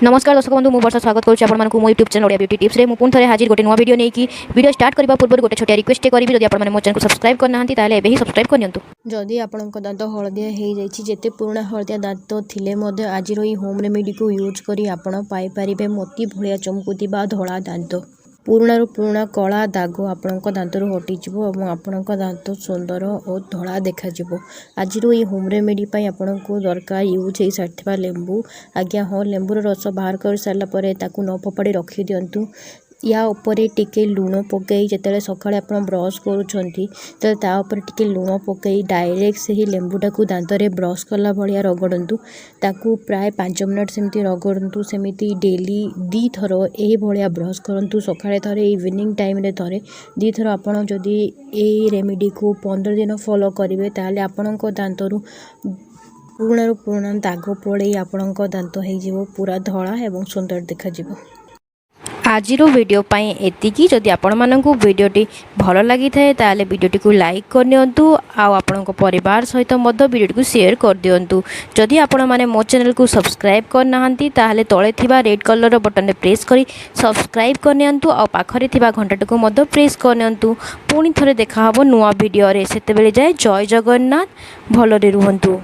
नमस्कार दर्शक बंधु मुझे स्वागत करुँच मो YouTube channel Odia beauty tips रे पुणी थे हाजिर गोटे नुआ वीडियो नहीं कि वीडियो स्टार्ट करने पूर्व गोटे छोटिया रिक्वेस्ट करी जब आप मो चैनल को सब्सक्राइब करना ताले ही सब्सक्राइब करनी। जदि आपंक दांत हलदिया हो जाए जिते पुराणा हलदिया दांत थिले आज होम रेमेडी को यूज करी आपण पाइपर मोती भलिया चमकुवा धला दांत पुराणु पुराणा कला दाग आपणक दांतर हटिଯିव और आपणक दांत सुंदर और धला देखा आज ये होम रेमेडी आपण को दरकार यूज हो सारी लेंबू आज्ञा हाँ लेंबूर रस बाहर कर सारापर न फोपाड़ी रखी दिंतु या उपरे टिके लुण पकई जिते सकाଳେ आप ब्रश करूँपर टिके लुण पकई डायरेक्ट से ही लेंबूटा को दांतरे ब्रश कला भाया रगड़ू ताकू प्राय 5 मिनट सेमती रगड़ू सेमती डेली 2 थर ये ब्रश करूँ सकाଳେ थे इवनिंग टाइम थे 2 थर आपड़ जदि ये रेमेडी को 15 दिन फॉलो करेंगे ताले आपणक दांतरू पुराणु पुराणा दाग पड़े आपणक दांत हो पूरा धला एवं सुंदर देखा। आज वीडियो एतिकी जदि आपण मानकु वीडियोटी भल लगी थाए ताले वीडियोटी को लाइक करनियंतु आपण परिवार सहित मध्य वीडियोटी को शेयर कर दियंतु। जदि आपण माने मो चैनल को सब्सक्राइब करना ताले तले थिबा रेड कलर बटन रे प्रेस करी सब्सक्राइब करनियंतु आ पाखरे थिबा घंटाटी को मध्य प्रेस करनियंतु। पुणी थरे देखा हबो नुआ वीडियो रे सेते बेले जाए जय जगन्नाथ भलरे रुहंतु।